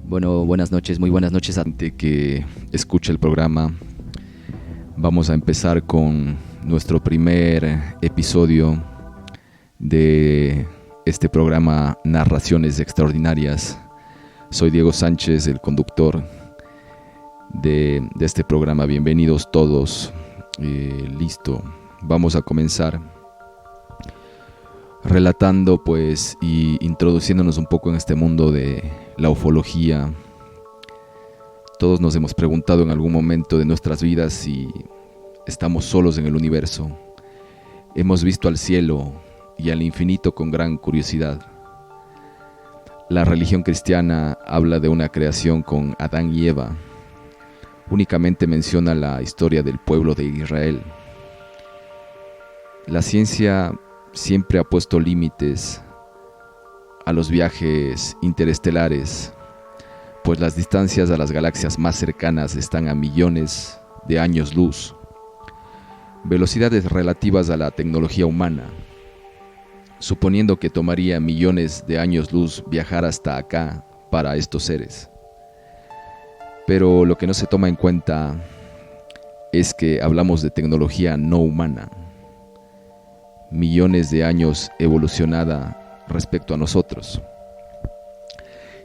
Bueno, buenas noches, muy buenas noches a gente que escucha el programa. Vamos a empezar con nuestro primer episodio de este programa Narraciones Extraordinarias. Soy Diego Sánchez, el conductor de este programa. Bienvenidos todos. Listo, vamos a comenzar relatando y introduciéndonos un poco en este mundo de la ufología. Todos nos hemos preguntado en algún momento de nuestras vidas si estamos solos en el universo. Hemos visto al cielo y al infinito con gran curiosidad. La religión cristiana habla de una creación con Adán y Eva. Únicamente menciona la historia del pueblo de Israel. La ciencia siempre ha puesto límites a los viajes interestelares, pues las distancias a las galaxias más cercanas están a millones de años luz, velocidades relativas a la tecnología humana, suponiendo que tomaría millones de años luz viajar hasta acá para estos seres. Pero lo que no se toma en cuenta es que hablamos de tecnología no humana, millones de años evolucionada respecto a nosotros,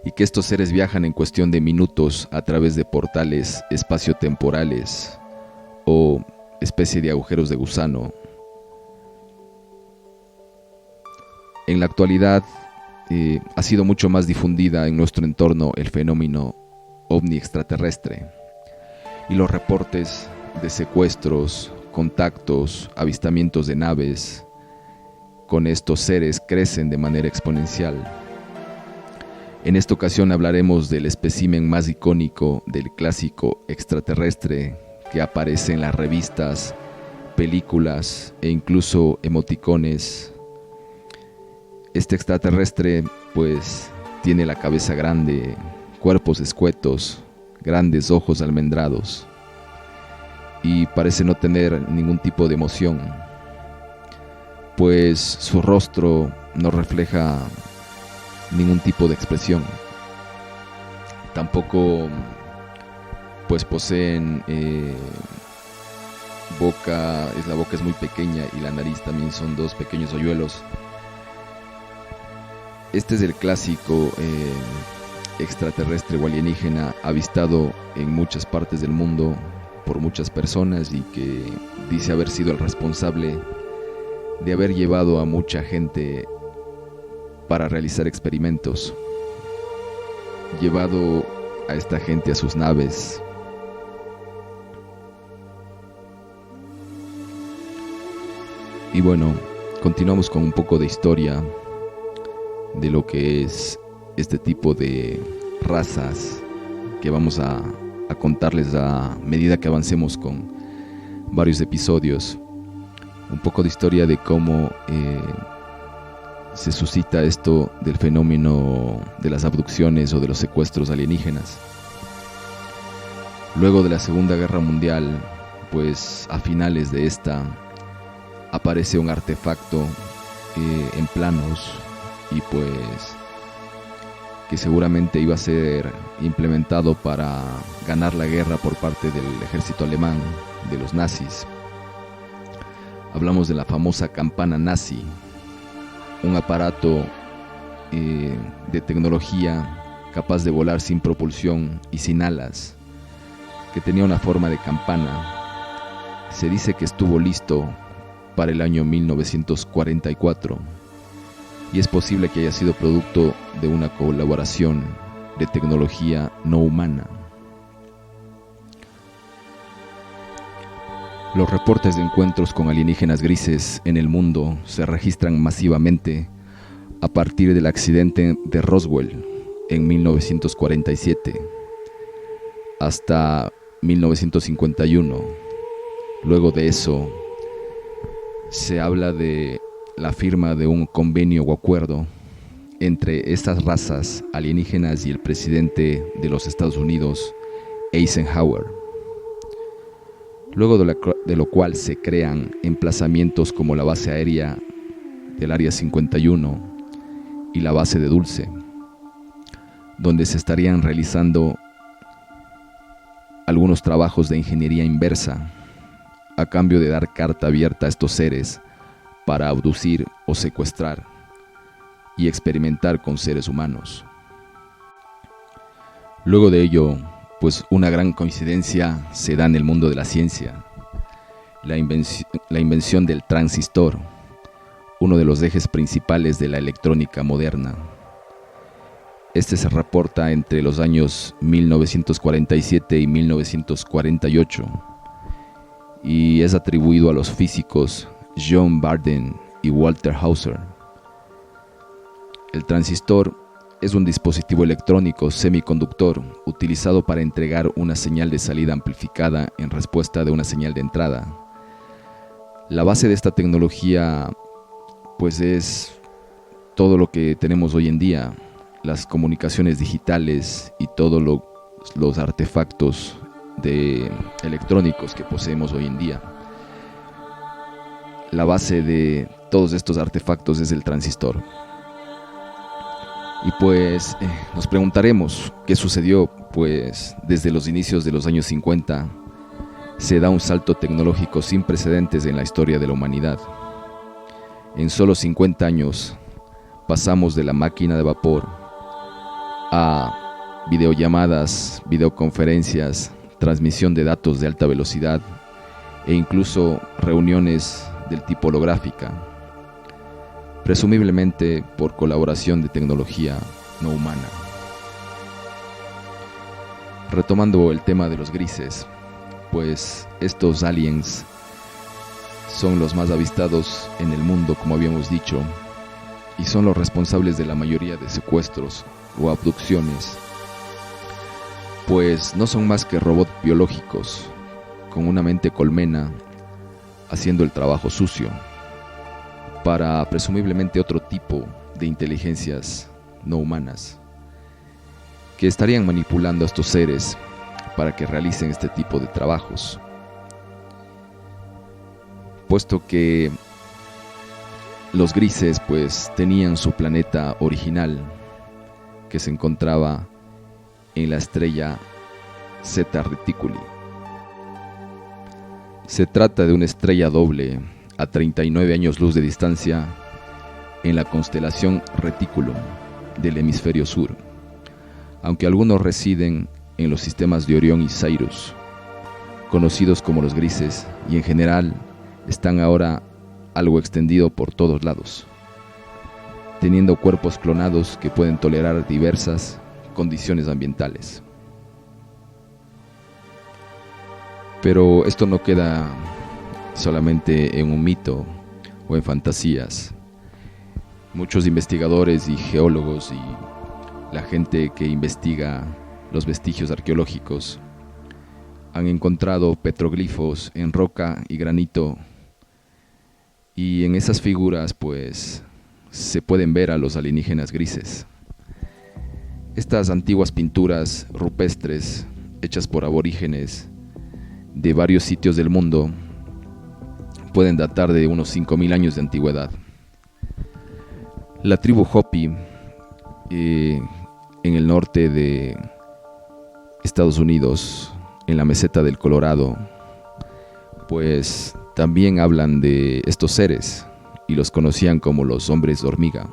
y que estos seres viajan en cuestión de minutos a través de portales espaciotemporales o especie de agujeros de gusano. En la actualidad ha sido mucho más difundida en nuestro entorno el fenómeno ovni extraterrestre y los reportes de secuestros, contactos, avistamientos de naves con estos seres crecen de manera exponencial. En esta ocasión hablaremos del espécimen más icónico del clásico extraterrestre que aparece en las revistas, películas e incluso emoticones. Este extraterrestre tiene la cabeza grande, cuerpos escuetos, grandes ojos almendrados y parece no tener ningún tipo de emoción, pues su rostro no refleja ningún tipo de expresión. Tampoco poseen boca, la boca es muy pequeña y la nariz también son dos pequeños hoyuelos. Este es el clásico extraterrestre o alienígena avistado en muchas partes del mundo por muchas personas y que dice haber sido el responsable de haber llevado a mucha gente para realizar experimentos, llevado a esta gente a sus naves. Y bueno, continuamos con un poco de historia de lo que es este tipo de razas que vamos a contarles a medida que avancemos con varios episodios. Un poco de historia de cómo se suscita esto del fenómeno de las abducciones o de los secuestros alienígenas. Luego de la Segunda Guerra Mundial, a finales de esta, aparece un artefacto en planos y que seguramente iba a ser implementado para ganar la guerra por parte del ejército alemán, de los nazis. Hablamos de la famosa campana nazi, un aparato de tecnología capaz de volar sin propulsión y sin alas, que tenía una forma de campana. Se dice que estuvo listo para el año 1944 y es posible que haya sido producto de una colaboración de tecnología no humana. Los reportes de encuentros con alienígenas grises en el mundo se registran masivamente a partir del accidente de Roswell en 1947 hasta 1951. Luego de eso, se habla de la firma de un convenio o acuerdo entre estas razas alienígenas y el presidente de los Estados Unidos, Eisenhower. Luego de lo cual se crean emplazamientos como la base aérea del Área 51 y la base de Dulce. donde se estarían realizando algunos trabajos de ingeniería inversa a cambio de dar carta abierta a estos seres para abducir o secuestrar y experimentar con seres humanos. Luego de ello, pues una gran coincidencia se da en el mundo de la ciencia, la invención del transistor, uno de los ejes principales de la electrónica moderna. Este se reporta entre los años 1947 y 1948 y es atribuido a los físicos John Barden y Walter Hauser. El transistor es un dispositivo electrónico semiconductor utilizado para entregar una señal de salida amplificada en respuesta de una señal de entrada. La base de esta tecnología pues es todo lo que tenemos hoy en día, las comunicaciones digitales y todos los artefactos electrónicos que poseemos hoy en día. La base de todos estos artefactos es el transistor. Y pues nos preguntaremos qué sucedió, pues desde los inicios de los años 50 se da un salto tecnológico sin precedentes en la historia de la humanidad. En solo 50 años pasamos de la máquina de vapor a videollamadas, videoconferencias, transmisión de datos de alta velocidad e incluso reuniones del tipo holográfica, presumiblemente por colaboración de tecnología no humana. Retomando el tema de los grises, pues estos aliens son los más avistados en el mundo, como habíamos dicho, y son los responsables de la mayoría de secuestros o abducciones, pues no son más que robots biológicos con una mente colmena haciendo el trabajo sucio para presumiblemente otro tipo de inteligencias no humanas que estarían manipulando a estos seres para que realicen este tipo de trabajos, puesto que los grises pues tenían su planeta original que se encontraba en la estrella Zeta Reticuli. Se trata de una estrella doble a 39 años luz de distancia en la constelación Reticulum del hemisferio sur, aunque algunos residen en los sistemas de Orión y Sirius, conocidos como los grises, y en general están ahora algo extendido por todos lados, teniendo cuerpos clonados que pueden tolerar diversas condiciones ambientales. Pero esto no queda solamente en un mito o en fantasías. Muchos investigadores y geólogos y la gente que investiga los vestigios arqueológicos han encontrado petroglifos en roca y granito, y en esas figuras pues se pueden ver a los alienígenas grises. Estas antiguas pinturas rupestres hechas por aborígenes de varios sitios del mundo pueden datar de unos 5000 años de antigüedad. La tribu Hopi en el norte de Estados Unidos, en la meseta del Colorado, pues también hablan de estos seres y los conocían como los hombres hormiga.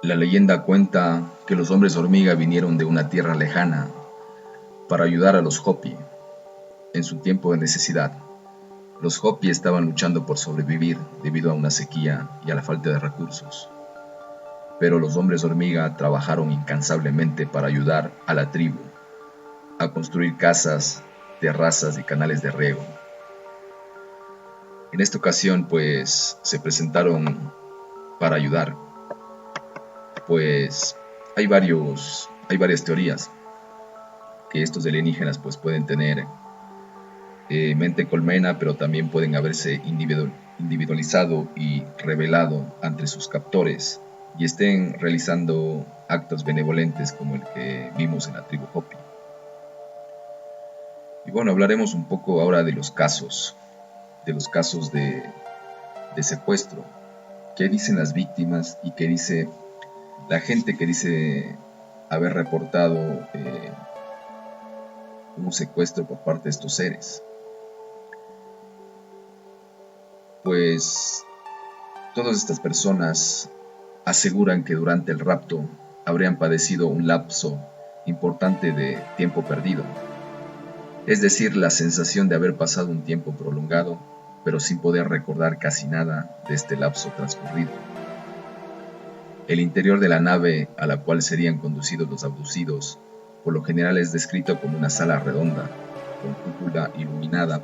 La leyenda cuenta que los hombres hormiga vinieron de una tierra lejana para ayudar a los Hopi en su tiempo de necesidad. Los Hopi estaban luchando por sobrevivir debido a una sequía y a la falta de recursos, pero los hombres hormiga trabajaron incansablemente para ayudar a la tribu a construir casas, terrazas y canales de riego. En esta ocasión pues se presentaron para ayudar, pues hay varias teorías que estos alienígenas pues pueden tener mente colmena, pero también pueden haberse individualizado y revelado ante sus captores y estén realizando actos benevolentes como el que vimos en la tribu Hopi. Y bueno, hablaremos un poco ahora de los casos de secuestro. ¿Qué dicen las víctimas y qué dice la gente que dice haber reportado un secuestro por parte de estos seres, pues todas estas personas aseguran que durante el rapto habrían padecido un lapso importante de tiempo perdido, es decir, la sensación de haber pasado un tiempo prolongado, pero sin poder recordar casi nada de este lapso transcurrido. El interior de la nave a la cual serían conducidos los abducidos, por lo general es descrito como una sala redonda, con cúpula iluminada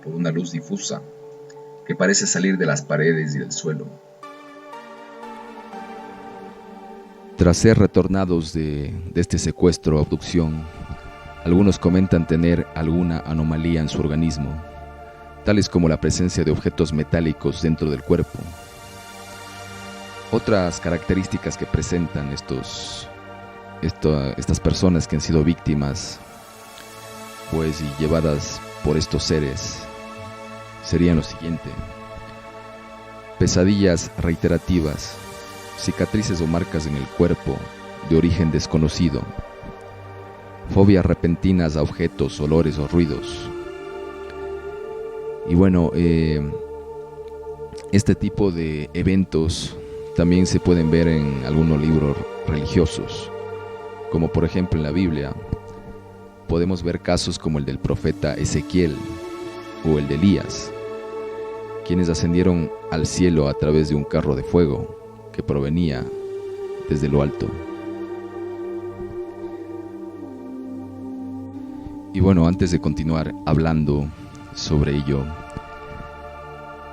por una luz difusa, que parece salir de las paredes y del suelo. Tras ser retornados de este secuestro o abducción, algunos comentan tener alguna anomalía en su organismo, tales como la presencia de objetos metálicos dentro del cuerpo. Otras características que presentan estas personas que han sido víctimas, pues, y llevadas por estos seres, serían lo siguiente: pesadillas reiterativas, cicatrices o marcas en el cuerpo de origen desconocido, fobias repentinas a objetos, olores o ruidos. Y bueno, este tipo de eventos también se pueden ver en algunos libros religiosos, como por ejemplo en la Biblia. Podemos ver casos como el del profeta Ezequiel o el de Elías, quienes ascendieron al cielo a través de un carro de fuego que provenía desde lo alto. Y bueno, antes de continuar hablando sobre ello,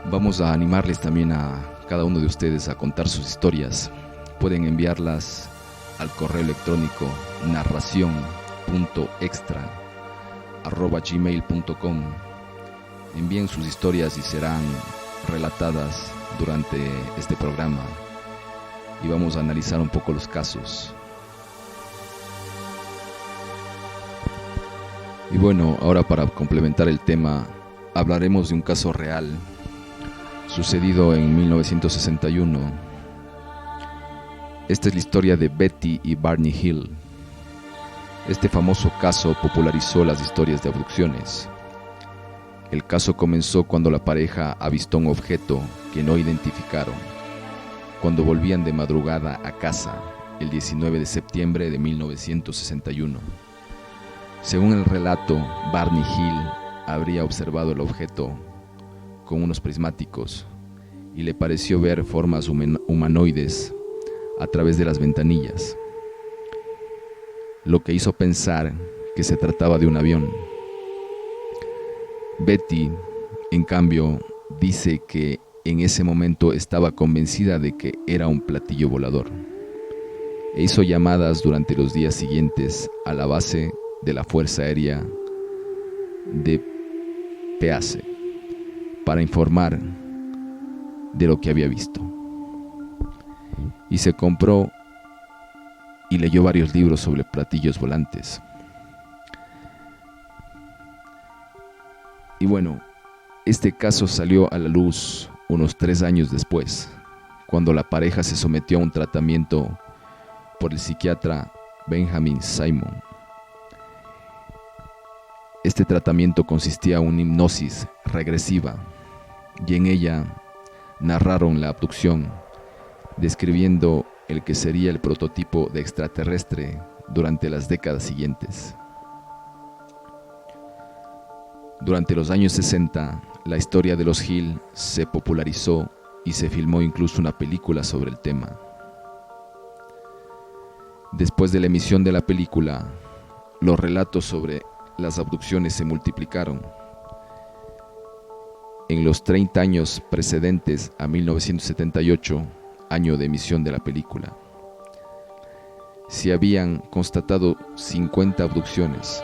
vamos a animarles también a cada uno de ustedes a contar sus historias. Pueden enviarlas al correo electrónico narracion.extra@gmail.com. Envíen sus historias y serán relatadas durante este programa, y vamos a analizar un poco los casos. Y bueno, ahora para complementar el tema, hablaremos de un caso real sucedido en 1961. Esta es la historia de Betty y Barney Hill. Este famoso caso popularizó las historias de abducciones. El caso comenzó cuando la pareja avistó un objeto que no identificaron cuando volvían de madrugada a casa el 19 de septiembre de 1961. Según el relato, Barney Hill habría observado el objeto con unos prismáticos y le pareció ver formas humanoides a través de las ventanillas, lo que hizo pensar que se trataba de un avión. Betty, en cambio, dice que en ese momento estaba convencida de que era un platillo volador e hizo llamadas durante los días siguientes a la base de la Fuerza Aérea de Pease para informar de lo que había visto. Y se compró y leyó varios libros sobre platillos volantes. Y bueno, este caso salió a la luz unos 3 años después, cuando la pareja se sometió a un tratamiento por el psiquiatra Benjamin Simon. Este tratamiento consistía en una hipnosis regresiva, y en ella narraron la abducción, describiendo el que sería el prototipo de extraterrestre durante las décadas siguientes. Durante los años 60, la historia de los Hill se popularizó y se filmó incluso una película sobre el tema. Después de la emisión de la película, los relatos sobre las abducciones se multiplicaron. En los 30 años precedentes a 1978, año de emisión de la película, se habían constatado 50 abducciones,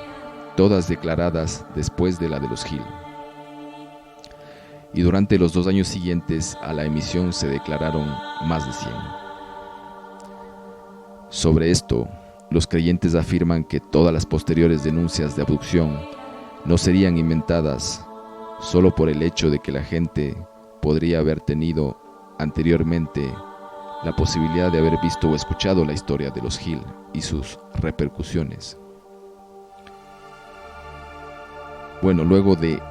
todas declaradas después de la de los Hill. Y durante los 2 años siguientes a la emisión se declararon más de 100. Sobre esto, los creyentes afirman que todas las posteriores denuncias de abducción no serían inventadas solo por el hecho de que la gente podría haber tenido anteriormente la posibilidad de haber visto o escuchado la historia de los Hill y sus repercusiones. Bueno, luego de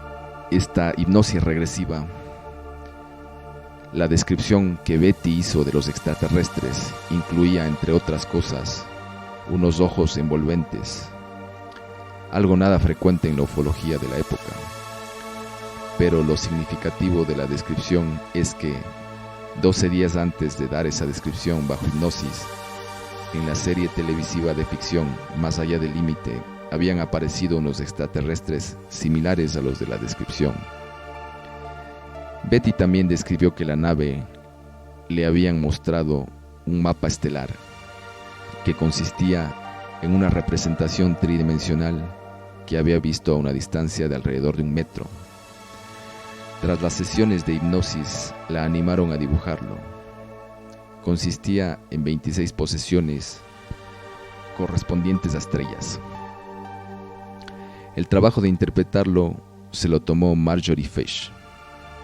esta hipnosis regresiva, la descripción que Betty hizo de los extraterrestres incluía, entre otras cosas, unos ojos envolventes, algo nada frecuente en la ufología de la época. Pero lo significativo de la descripción es que 12 días antes de dar esa descripción bajo hipnosis, en la serie televisiva de ficción Más allá del límite, habían aparecido unos extraterrestres similares a los de la descripción. Betty también describió que la nave le habían mostrado un mapa estelar que consistía en una representación tridimensional que había visto a una distancia de alrededor de 1 metro. Tras las sesiones de hipnosis, la animaron a dibujarlo. Consistía en 26 posesiones correspondientes a estrellas. El trabajo de interpretarlo se lo tomó Marjorie Fish,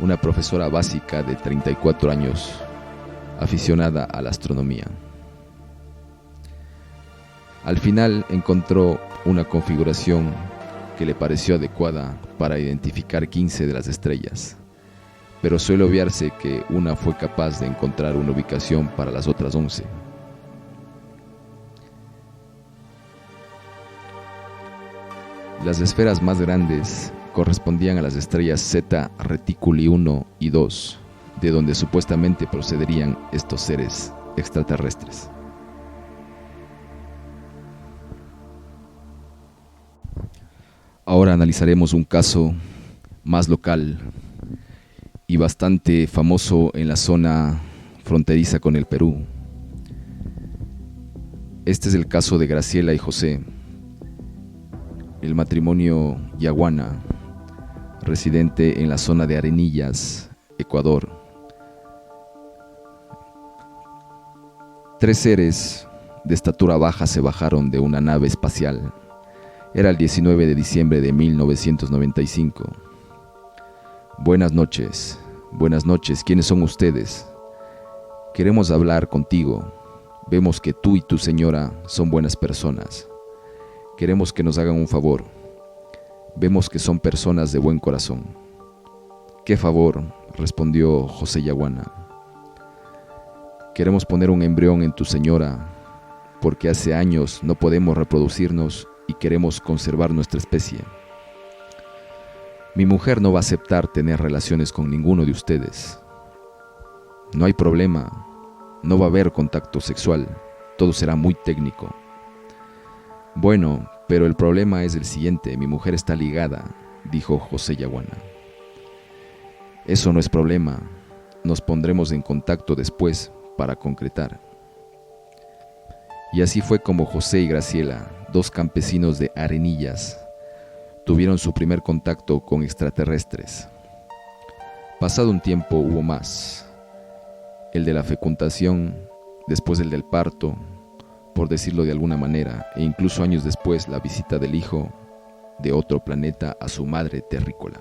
una profesora básica de 34 años, aficionada a la astronomía. Al final encontró una configuración que le pareció adecuada para identificar 15 de las estrellas, pero suele obviarse que una fue capaz de encontrar una ubicación para las otras 11. Las esferas más grandes correspondían a las estrellas Zeta Reticuli 1 y 2, de donde supuestamente procederían estos seres extraterrestres. Ahora analizaremos un caso más local y bastante famoso en la zona fronteriza con el Perú. Este es el caso de Graciela y José, el matrimonio Yaguana, residente en la zona de Arenillas, Ecuador. 3 seres de estatura baja se bajaron de una nave espacial. Era el 19 de diciembre de 1995. Buenas noches, ¿quiénes son ustedes? Queremos hablar contigo. Vemos que tú y tu señora son buenas personas. Queremos que nos hagan un favor. Vemos que son personas de buen corazón. ¿Qué favor?, respondió José Yaguana. Queremos poner un embrión en tu señora, porque hace años no podemos reproducirnos y queremos conservar nuestra especie. Mi mujer no va a aceptar tener relaciones con ninguno de ustedes. No hay problema, no va a haber contacto sexual, todo será muy técnico. Bueno, pero el problema es el siguiente, mi mujer está ligada, dijo José Yaguana. Eso no es problema, nos pondremos en contacto después para concretar. Y así fue como José y Graciela, 2 campesinos de Arenillas, tuvieron su primer contacto con extraterrestres. Pasado un tiempo hubo más, el de la fecundación, después el del parto, por decirlo de alguna manera, e incluso años después la visita del hijo de otro planeta a su madre terrícola.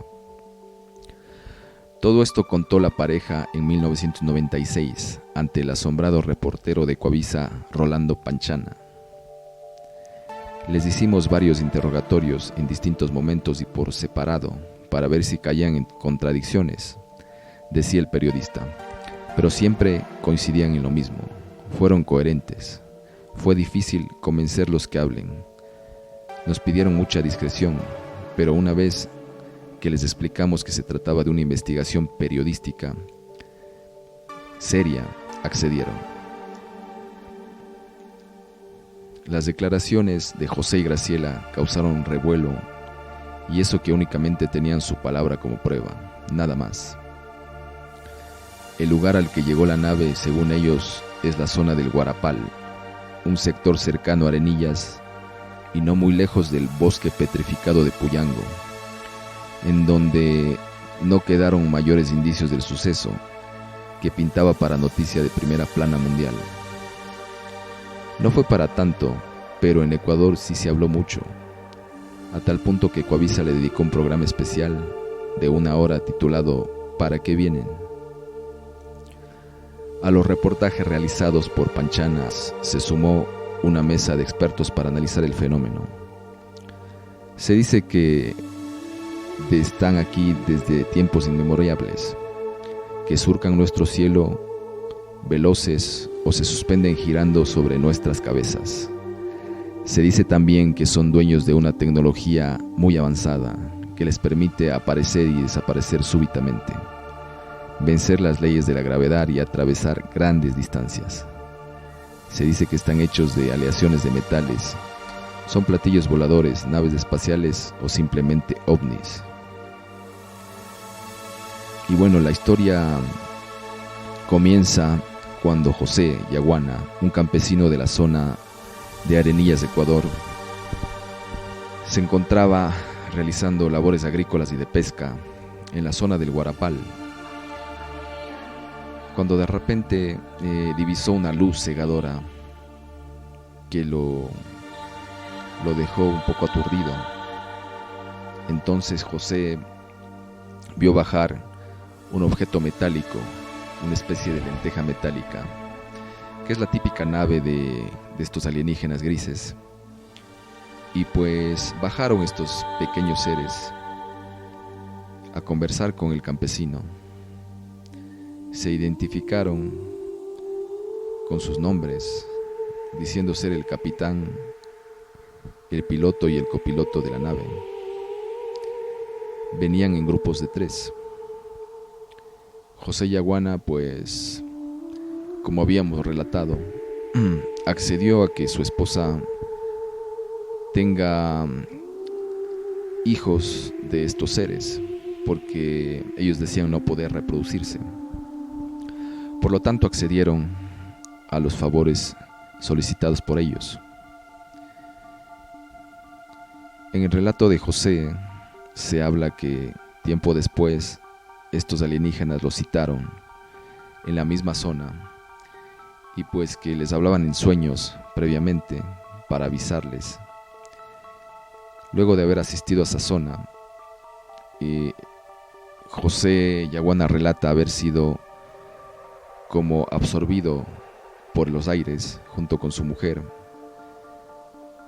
Todo esto contó la pareja en 1996 ante el asombrado reportero de Coavisa, Rolando Panchana. Les hicimos varios interrogatorios en distintos momentos y por separado para ver si caían en contradicciones, decía el periodista, pero siempre coincidían en lo mismo, fueron coherentes. Fue difícil convencerlos que hablen. Nos pidieron mucha discreción, pero una vez que les explicamos que se trataba de una investigación periodística seria, accedieron. Las declaraciones de José y Graciela causaron revuelo, y eso que únicamente tenían su palabra como prueba, nada más. El lugar al que llegó la nave, según ellos, es la zona del Guarapal, un sector cercano a Arenillas y no muy lejos del bosque petrificado de Puyango, en donde no quedaron mayores indicios del suceso, que pintaba para noticia de primera plana mundial. No fue para tanto, pero en Ecuador sí se habló mucho, a tal punto que Coavisa le dedicó un programa especial de 1 hora titulado ¿Para qué vienen? A los reportajes realizados por Panchanas se sumó una mesa de expertos para analizar el fenómeno. Se dice que están aquí desde tiempos inmemorables, que surcan nuestro cielo veloces o se suspenden girando sobre nuestras cabezas. Se dice también que son dueños de una tecnología muy avanzada que les permite aparecer y desaparecer súbitamente, vencer las leyes de la gravedad y atravesar grandes distancias. Se dice que están hechos de aleaciones de metales, son platillos voladores, naves espaciales o simplemente ovnis. Y bueno, la historia comienza cuando José Yaguana, un campesino de la zona de Arenillas, Ecuador, se encontraba realizando labores agrícolas y de pesca en la zona del Guarapal, cuando de repente divisó una luz cegadora que lo dejó un poco aturdido. Entonces José vio bajar un objeto metálico, una especie de lenteja metálica, que es la típica nave de estos alienígenas grises. Y pues bajaron estos pequeños seres a conversar con el campesino. Se identificaron con sus nombres, diciendo ser el capitán, el piloto y el copiloto de la nave. Venían en grupos de 3. José Yaguana, pues, como habíamos relatado, accedió a que su esposa tenga hijos de estos seres, porque ellos decían no poder reproducirse. Por lo tanto, accedieron a los favores solicitados por ellos. En el relato de José se habla que tiempo después estos alienígenas los citaron en la misma zona y pues que les hablaban en sueños previamente para avisarles. Luego de haber asistido a esa zona, José Yaguana relata haber sido como absorbido por los aires junto con su mujer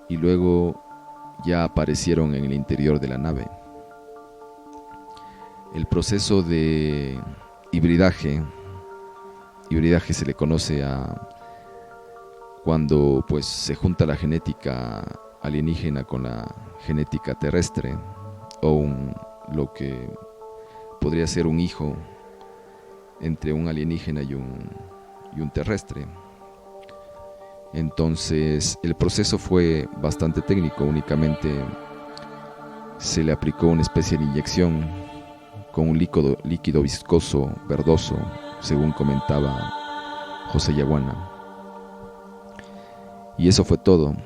y luego ya aparecieron en el interior de la nave. El proceso de hibridaje se le conoce a cuando pues se junta la genética alienígena con la genética terrestre o lo que podría ser un hijo entre un alienígena y un terrestre. Entonces el proceso fue bastante técnico, únicamente se le aplicó una especie de inyección con un líquido viscoso, verdoso, según comentaba José Yaguana. Y eso fue todo.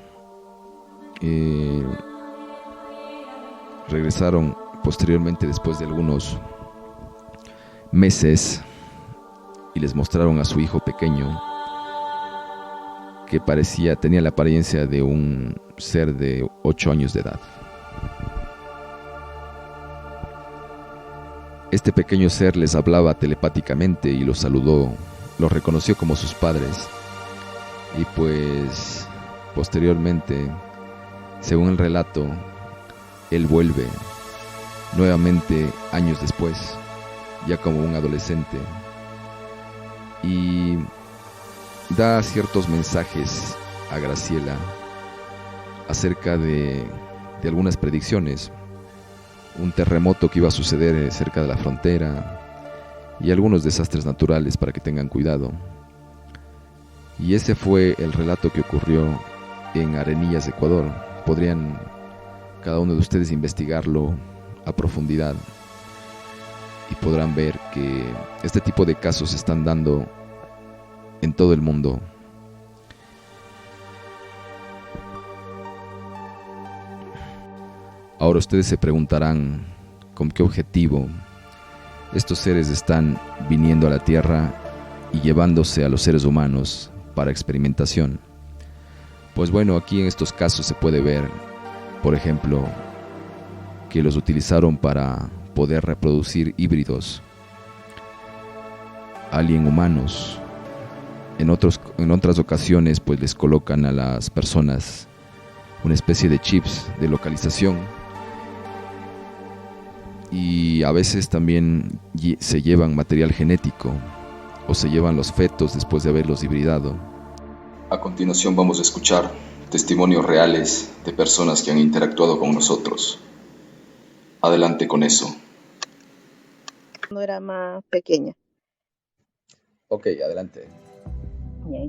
Regresaron posteriormente, después de algunos meses, y les mostraron a su hijo pequeño, que tenía la apariencia de un ser de 8 años de edad. Este pequeño ser les hablaba telepáticamente y los saludó, los reconoció como sus padres. Y pues, posteriormente, según el relato, él vuelve nuevamente años después, ya como un adolescente, y da ciertos mensajes a Graciela acerca de algunas predicciones, un terremoto que iba a suceder cerca de la frontera y algunos desastres naturales para que tengan cuidado. Y ese fue el relato que ocurrió en Arenillas, Ecuador. Podrían cada uno de ustedes investigarlo a profundidad y podrán ver que este tipo de casos se están dando en todo el mundo. Ahora ustedes se preguntarán con qué objetivo estos seres están viniendo a la Tierra y llevándose a los seres humanos para experimentación. Pues bueno, aquí en estos casos se puede ver, por ejemplo, que los utilizaron para poder reproducir híbridos alien humanos, En otras ocasiones pues les colocan a las personas una especie de chips de localización, y a veces también se llevan material genético o se llevan los fetos después de haberlos hibridado. A continuación vamos a escuchar testimonios reales de personas que han interactuado con nosotros. Adelante con eso. Cuando era más pequeña. Ok, adelante.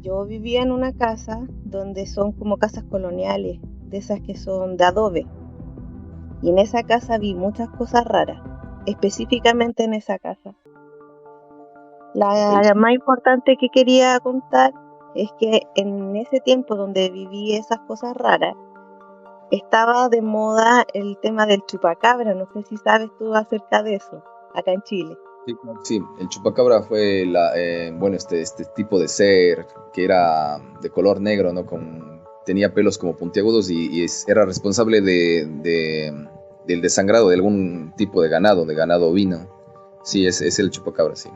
Yo vivía en una casa donde son como casas coloniales, de esas que son de adobe. Y en esa casa vi muchas cosas raras, específicamente en esa casa. La más importante que quería contar es que en ese tiempo donde viví esas cosas raras, estaba de moda el tema del chupacabra. No sé si sabes tú acerca de eso, acá en Chile. Sí, el chupacabra fue este tipo de ser que era de color negro, ¿no? Tenía pelos como puntiagudos y era responsable del desangrado de algún tipo de ganado ovino. Sí, es el chupacabra, sí.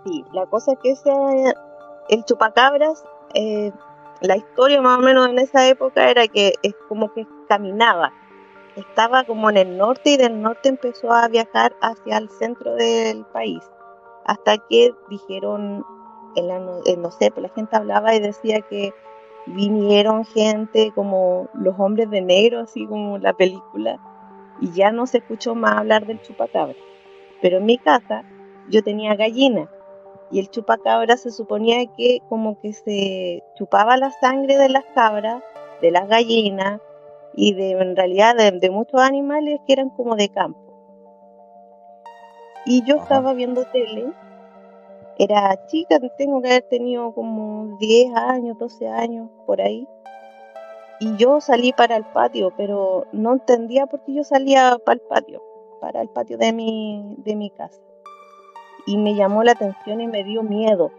Sí, la cosa es que el chupacabras, la historia más o menos en esa época era que es como que caminaba. Estaba como en el norte y del norte empezó a viajar hacia el centro del país. Hasta que dijeron, no sé, pues la gente hablaba y decía que vinieron gente como los hombres de negro, así como la película, y ya no se escuchó más hablar del chupacabra. Pero en mi casa yo tenía gallinas y el chupacabra se suponía que como que se chupaba la sangre de las cabras, de las gallinas y en realidad de muchos animales que eran como de campo. Y yo estaba viendo tele, era chica, tengo que haber tenido como 10 años, 12 años, por ahí. Y yo salí para el patio, pero no entendía por qué yo salía para el patio de mi casa. Y me llamó la atención y me dio miedo,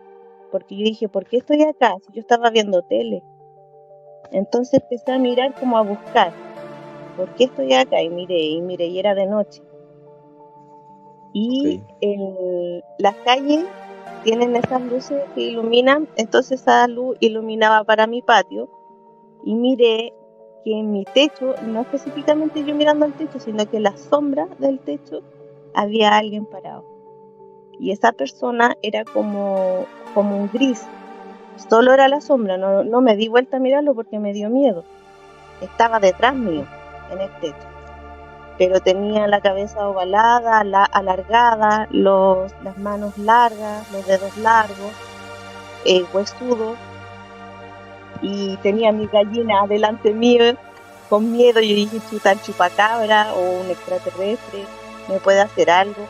porque yo dije, ¿por qué estoy acá si yo estaba viendo tele? Entonces empecé a mirar, como a buscar, ¿por qué estoy acá? Y miré, y era de noche. Y las calles tienen esas luces que iluminan, entonces esa luz iluminaba para mi patio, y miré que en mi techo, no específicamente yo mirando al techo, sino que en la sombra del techo había alguien parado. Y esa persona era como un gris, solo era la sombra, no me di vuelta a mirarlo porque me dio miedo. Estaba detrás mío, en el techo, pero tenía la cabeza ovalada, alargada, las manos largas, los dedos largos, huesudo, y tenía mi gallina delante mío con miedo. Yo dije, chuta, el chupacabra o un extraterrestre, me puede hacer algo.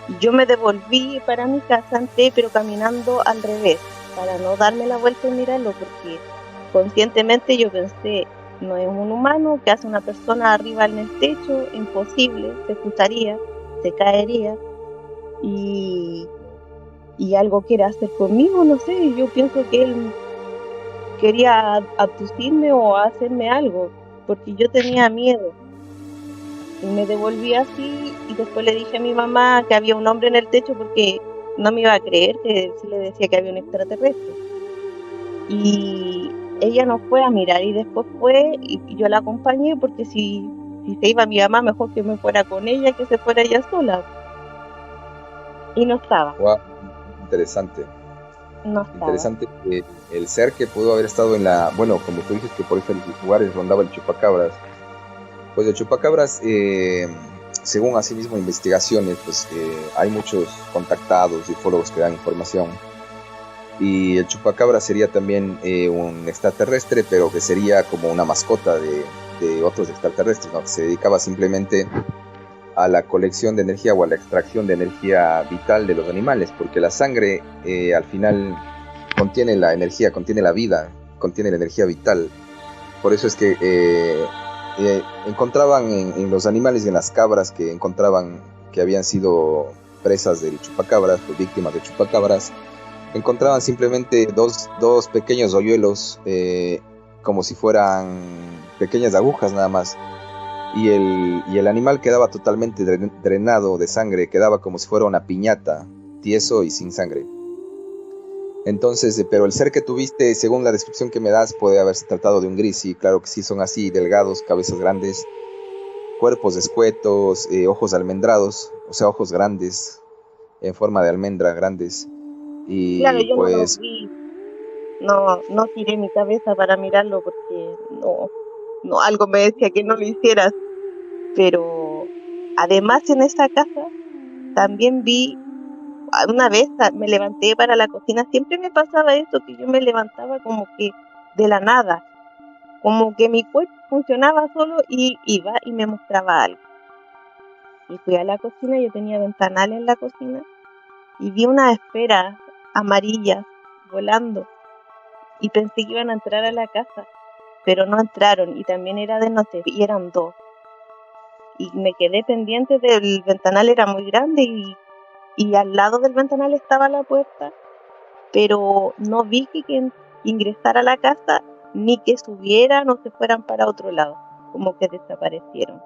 Y yo me devolví para mi casa, pero caminando al revés, para no darme la vuelta y mirarlo, porque conscientemente yo pensé, no es un humano, que hace una persona arriba en el techo, imposible, se escucharía, se caería, y algo quiere hacer conmigo, no sé. Yo pienso que él quería abducirme o hacerme algo, porque yo tenía miedo. Y me devolví así, y después le dije a mi mamá que había un hombre en el techo, porque no me iba a creer que si le decía que había un extraterrestre. Y ella no fue a mirar, y después fue, y yo la acompañé, porque si se iba mi mamá, mejor que me fuera con ella, que se fuera ella sola. Y no estaba. Wow, interesante. No estaba. Interesante que el ser que pudo haber estado bueno, como tú dices que por esos lugares rondaba el chupacabras, pues el chupacabras, según así mismo investigaciones, pues hay muchos contactados y ufólogos que dan información, y el chupacabras sería también un extraterrestre, pero que sería como una mascota de otros extraterrestres, ¿no? Que se dedicaba simplemente a la colección de energía o a la extracción de energía vital de los animales, porque la sangre al final contiene la energía, contiene la vida, contiene la energía vital. Por eso es que encontraban en los animales y en las cabras que encontraban que habían sido presas del chupacabras, pues víctimas de chupacabras, encontraban simplemente dos pequeños hoyuelos, como si fueran pequeñas agujas nada más. Y el animal quedaba totalmente drenado de sangre, quedaba como si fuera una piñata, tieso y sin sangre. Entonces, pero el ser que tuviste, según la descripción que me das, puede haberse tratado de un gris, sí, claro que sí, son así, delgados, cabezas grandes, cuerpos escuetos, ojos almendrados, o sea, ojos grandes, en forma de almendra, grandes, Claro, y yo no lo pues, vi, no tiré mi cabeza para mirarlo porque no, algo me decía que no lo hicieras, pero además en esa casa también vi, una vez me levanté para la cocina, siempre me pasaba eso, que yo me levantaba como que de la nada, como que mi cuerpo funcionaba solo y iba y me mostraba algo. Y fui a la cocina, yo tenía ventanal en la cocina, y vi unas esferas amarillas volando, y pensé que iban a entrar a la casa, pero no entraron, y también era de noche, y eran dos. Y me quedé pendiente del ventanal, era muy grande, y al lado del ventanal estaba la puerta, pero no vi que ingresara a la casa, ni que subieran o se fueran para otro lado, como que desaparecieron.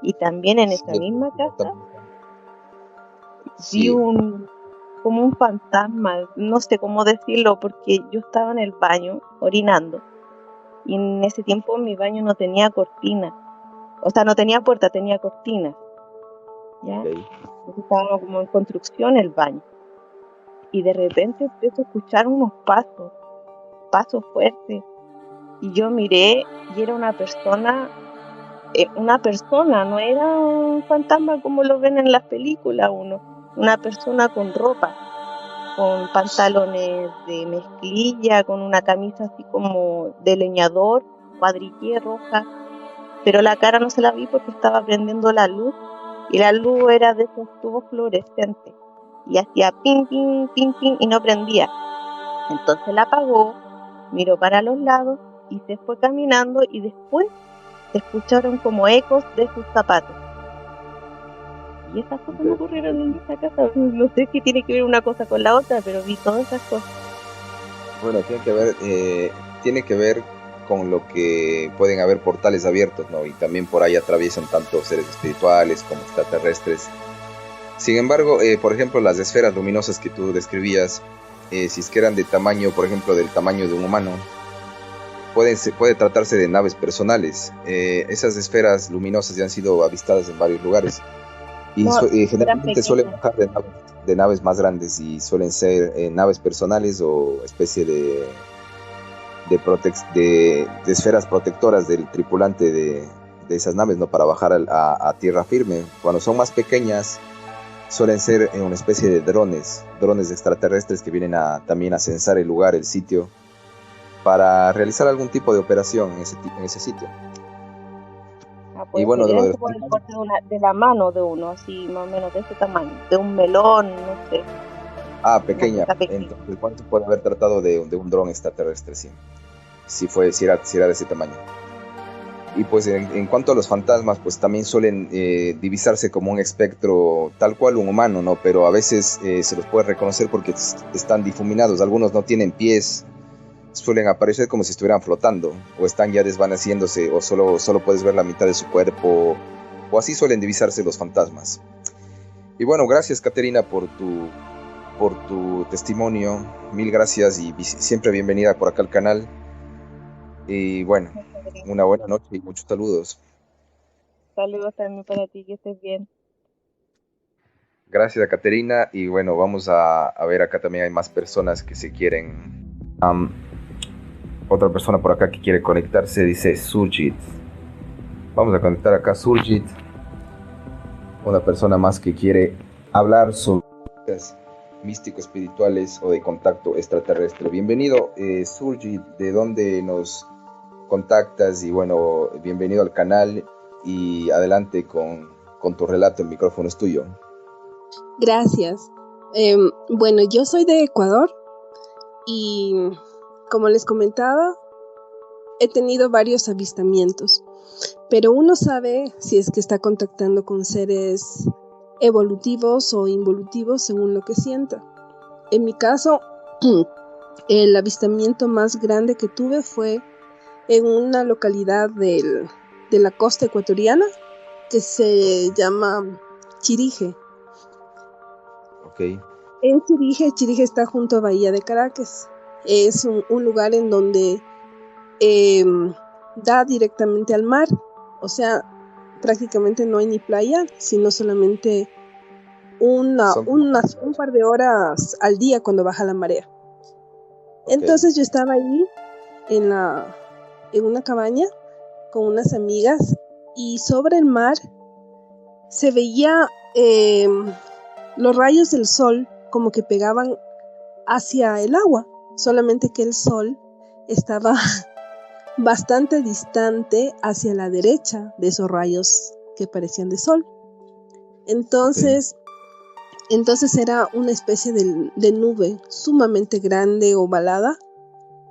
Y también en sí, esa misma casa vi sí, como un fantasma, no sé cómo decirlo, porque yo estaba en el baño orinando, y en ese tiempo mi baño no tenía cortina, o sea, no tenía puerta, tenía cortina, ¿ya? ok. Entonces estaba como en construcción el baño, y de repente empiezo a escuchar unos pasos fuertes, y yo miré, y era una persona, no era un fantasma como lo ven en las películas una persona con ropa, con pantalones de mezclilla, con una camisa así como de leñador, cuadrillé roja, pero la cara no se la vi porque estaba prendiendo la luz, y la luz era de esos tubos fluorescentes, y hacía ping, ping, ping, ping, y no prendía. Entonces la apagó, miró para los lados y se fue caminando, y después se escucharon como ecos de sus zapatos. Y esas cosas me ocurrieron en esa casa. No sé si tiene que ver una cosa con la otra, pero vi todas esas cosas. Bueno, tiene que ver con lo que pueden haber portales abiertos, ¿no? Y también por ahí atraviesan tanto seres espirituales como extraterrestres. Sin embargo, por ejemplo, las esferas luminosas que tú describías, si es que eran de tamaño, por ejemplo, del tamaño de un humano, puede tratarse de naves personales. Esas esferas luminosas ya han sido avistadas en varios lugares y No, eran generalmente suelen pequeñas. bajar de naves más grandes y suelen ser naves personales o especie de esferas protectoras del tripulante de esas naves, ¿no? Para bajar a tierra firme. Cuando son más pequeñas, suelen ser una especie de drones extraterrestres que vienen también a censar el lugar, el sitio, para realizar algún tipo de operación en ese sitio. Ah, Y puede bueno, ser. de lo Eran de los como del fantasmas, porte de la mano de uno, así más o menos de ese tamaño. De un melón, no sé. Una pequeña, cosa pequeña. entonces, ¿cuánto puede haber tratado de un dron extraterrestre? Sí, si era de ese tamaño. Y pues en cuanto a los fantasmas, pues también suelen divisarse como un espectro tal cual un humano, ¿no? Pero a veces se los puede reconocer porque están difuminados. Algunos no tienen pies, suelen aparecer como si estuvieran flotando, o están ya desvaneciéndose, o solo puedes ver la mitad de su cuerpo, o así suelen divisarse los fantasmas. Y bueno, gracias Caterina por tu testimonio, mil gracias y siempre bienvenida por acá al canal. Y bueno, Muchas gracias. una buena noche y muchos saludos. Saludos también para ti, que estés bien. Gracias a Caterina y bueno, vamos a ver acá también hay más personas que se quieren... otra persona por acá que quiere conectarse dice Surjit. Vamos a conectar acá a Surjit, una persona más que quiere hablar sobre místicos espirituales o de contacto extraterrestre. Bienvenido Surjit, ¿de dónde nos contactas? Y bueno, bienvenido al canal y adelante con tu relato, el micrófono es tuyo. Gracias. Bueno, yo soy de Ecuador y como les comentaba, he tenido varios avistamientos, pero uno sabe si es que está contactando con seres evolutivos o involutivos según lo que sienta. En mi caso, el avistamiento más grande que tuve fue en una localidad de la costa ecuatoriana que se llama Chirije. Ok. En Chirije, Chirije está junto a Bahía de Caracas. Es un lugar en donde da directamente al mar, o sea, prácticamente no hay ni playa, sino solamente un par de horas al día cuando baja la marea. Ok. Entonces yo estaba ahí en una cabaña con unas amigas y sobre el mar se veía los rayos del sol como que pegaban hacia el agua, solamente que el sol estaba bastante distante hacia la derecha de esos rayos que parecían de sol. Entonces era una especie de nube sumamente grande, ovalada,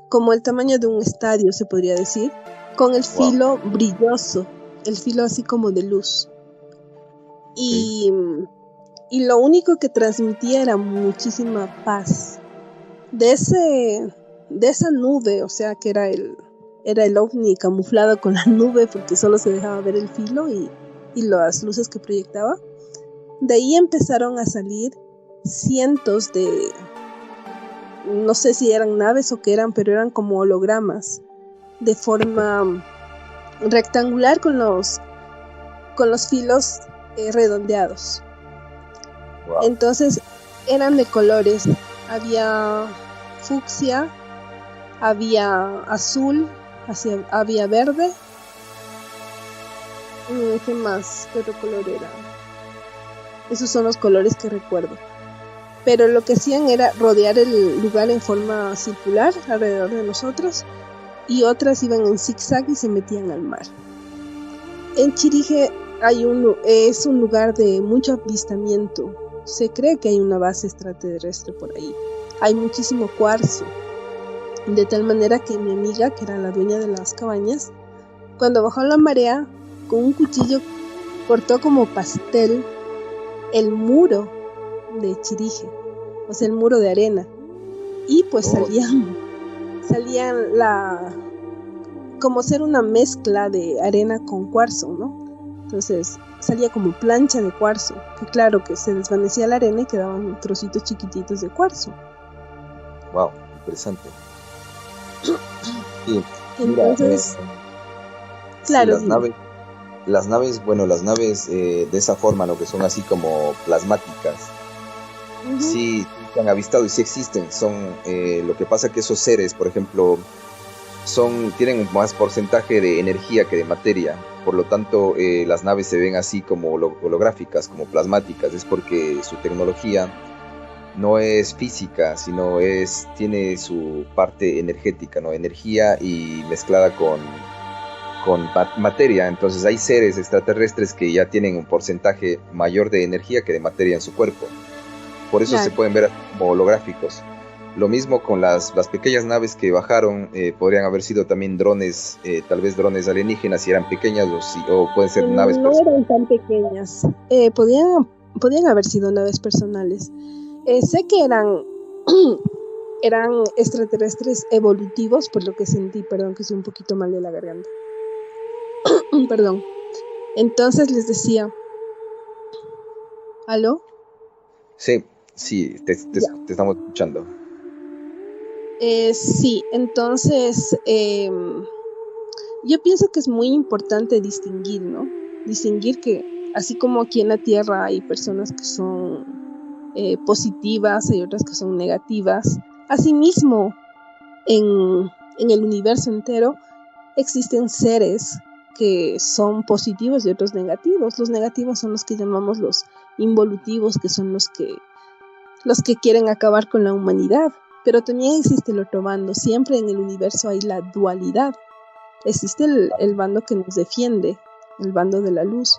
como el tamaño de un estadio, se podría decir, con el filo brilloso, el filo así como de luz. Y lo único que transmitía era muchísima paz. De esa nube, o sea, que era el ovni camuflado con la nube porque solo se dejaba ver el filo y las luces que proyectaba. De ahí empezaron a salir cientos de, no sé si eran naves o qué eran, pero eran como hologramas de forma rectangular con los filos redondeados. Wow. Entonces eran de colores, había fucsia, había azul, había verde. ¿Qué más? ¿Qué otro color era? Esos son los colores que recuerdo. Pero lo que hacían era rodear el lugar en forma circular alrededor de nosotros, y otras iban en zigzag y se metían al mar. En Chirije es un lugar de mucho avistamiento. Se cree que hay una base extraterrestre por ahí. Hay muchísimo cuarzo, de tal manera que mi amiga, que era la dueña de las cabañas, cuando bajó la marea, con un cuchillo cortó como pastel el muro de Chirije, o sea, el muro de arena, y pues salían como ser una mezcla de arena con cuarzo, ¿no? Entonces salía como plancha de cuarzo, que claro que se desvanecía la arena y quedaban trocitos chiquititos de cuarzo. Wow, interesante. Sí, entonces, mira, claro, sí, las naves de esa forma, ¿no? Que son así como plasmáticas, sí se han avistado y sí existen. Lo que pasa que esos seres, por ejemplo, tienen más porcentaje de energía que de materia. Por lo tanto, las naves se ven así como holográficas, como plasmáticas. Es porque su tecnología no es física, sino tiene su parte energética, ¿no? Energía y mezclada con materia. Entonces hay seres extraterrestres que ya tienen un porcentaje mayor de energía que de materia en su cuerpo. Por eso se pueden ver como holográficos. Lo mismo con las pequeñas naves que bajaron, podrían haber sido también drones, tal vez drones alienígenas si eran pequeñas o pueden ser naves no personales. eran tan pequeñas, podían haber sido naves personales. Sé que eran extraterrestres evolutivos, por lo que sentí, perdón, que soy un poquito mal de la garganta. Perdón. Entonces les decía, ¿aló? Sí, te estamos escuchando. Sí, entonces yo pienso que es muy importante distinguir, ¿no? Distinguir que así como aquí en la Tierra hay personas que son positivas, hay otras que son negativas, asimismo en el universo entero existen seres que son positivos y otros negativos. Los negativos son los que llamamos los involutivos, que son los que quieren acabar con la humanidad. Pero también existe el otro bando. Siempre en el universo hay la dualidad. Existe el bando que nos defiende, el bando de la luz.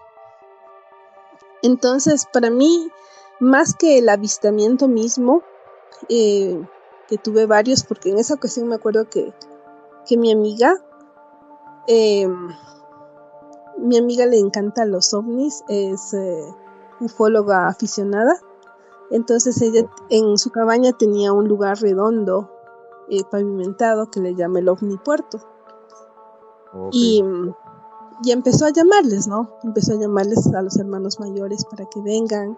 Entonces, para mí, más que el avistamiento mismo, que tuve varios, porque en esa ocasión me acuerdo que mi amiga le encantan los ovnis, es ufóloga aficionada. Entonces ella en su cabaña tenía un lugar redondo, pavimentado, que le llama el ovni puerto. Y empezó a llamarles, ¿no? Empezó a llamarles a los hermanos mayores para que vengan,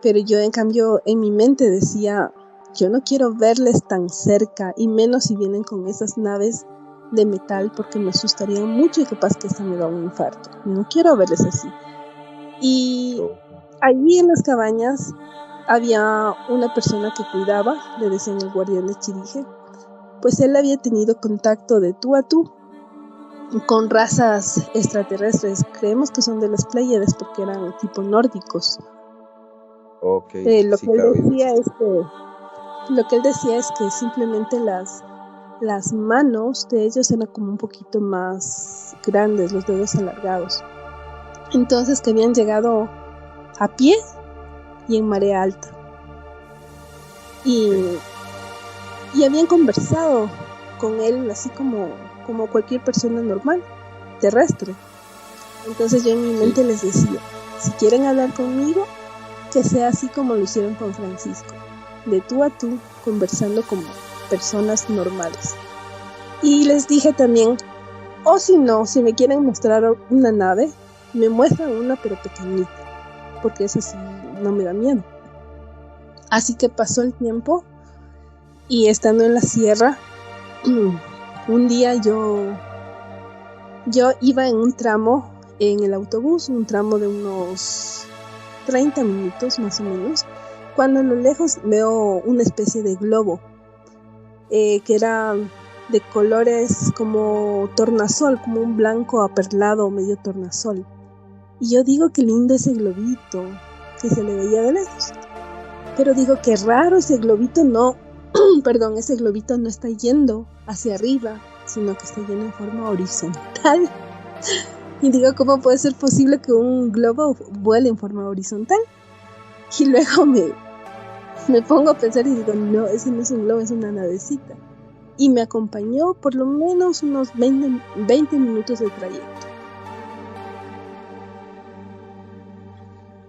Pero yo en cambio en mi mente decía, yo no quiero verles tan cerca, y menos si vienen con esas naves de metal, porque me asustaría mucho y capaz que esta me da un infarto. Yo no quiero verles así. Y allí en las cabañas había una persona que cuidaba, le decían el guardián de Chirige, pues él había tenido contacto de tú a tú con razas extraterrestres. Creemos que son de las Pléyades porque eran tipo nórdicos. Ok, Lo sí, que él claro. decía es que simplemente las manos de ellos eran como un poquito más grandes, los dedos alargados. Entonces que habían llegado a pie y en marea alta. Y habían conversado con él así como cualquier persona normal, terrestre. Entonces yo en mi mente les decía, si quieren hablar conmigo, que sea así como lo hicieron con Francisco, de tú a tú, conversando como personas normales. Y les dije también, o si no, si me quieren mostrar una nave, me muestran una pero pequeñita, porque esa sí no me da miedo. Así que pasó el tiempo y estando en la sierra, un día yo iba en un tramo en el autobús, un tramo de unos 30 minutos más o menos, cuando a lo lejos veo una especie de globo que era de colores como tornasol, como un blanco aperlado medio tornasol. Y yo digo, qué lindo ese globito que se le veía de lejos. Pero digo, qué raro, ese globito no, ese globito no está yendo hacia arriba, sino que está yendo en forma horizontal. Y digo, ¿cómo puede ser posible que un globo vuele en forma horizontal? Y luego me pongo a pensar y digo, no, ese no es un globo, es una navecita. Y me acompañó por lo menos unos 20 minutos de trayecto.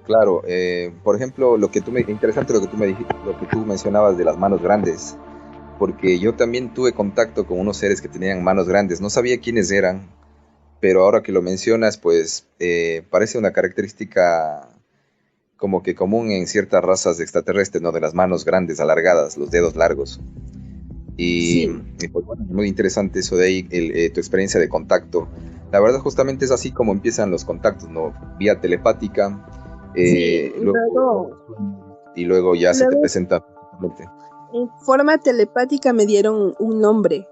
Claro, por ejemplo, interesante lo que tú me dijiste, lo que tú mencionabas de las manos grandes, porque yo también tuve contacto con unos seres que tenían manos grandes, no sabía quiénes eran, pero ahora que lo mencionas, pues parece una característica como que común en ciertas razas de extraterrestres, ¿no? De las manos grandes, alargadas, los dedos largos. Y pues bueno, muy interesante eso de ahí, tu experiencia de contacto. La verdad, justamente es así como empiezan los contactos, ¿no? Vía telepática, luego ya se te presenta. En forma telepática me dieron un nombre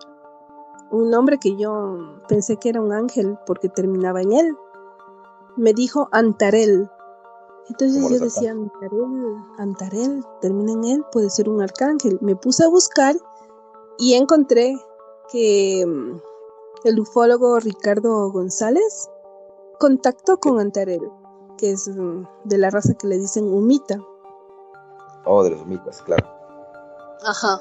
que yo pensé que era un ángel porque terminaba en él. Me dijo Antarel. Entonces yo decía, Antarel, termina en él, puede ser un arcángel. Me puse a buscar y encontré que el ufólogo Ricardo González contactó con Antarel, que es de la raza que le dicen humita. Oh, de los humitas, claro. Ajá.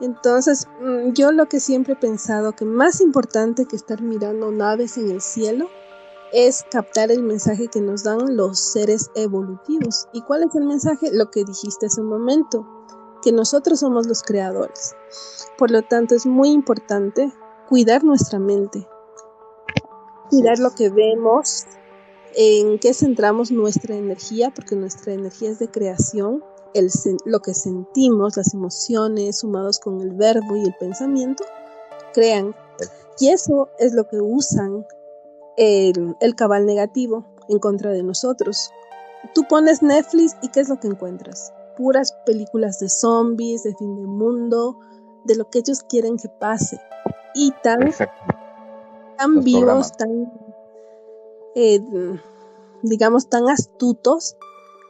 Entonces, yo lo que siempre he pensado que más importante que estar mirando naves en el cielo es captar el mensaje que nos dan los seres evolutivos. ¿Y cuál es el mensaje? Lo que dijiste hace un momento, que nosotros somos los creadores. Por lo tanto, es muy importante cuidar nuestra mente, cuidar lo que vemos, en qué centramos nuestra energía, porque nuestra energía es de creación, lo que sentimos, las emociones, sumados con el verbo y el pensamiento, crean. Y eso es lo que usan el cabal negativo en contra de nosotros. Tú pones Netflix y ¿qué es lo que encuentras? Puras películas de zombies, de fin del mundo, de lo que ellos quieren que pase. Y tan vivos, tan digamos tan astutos,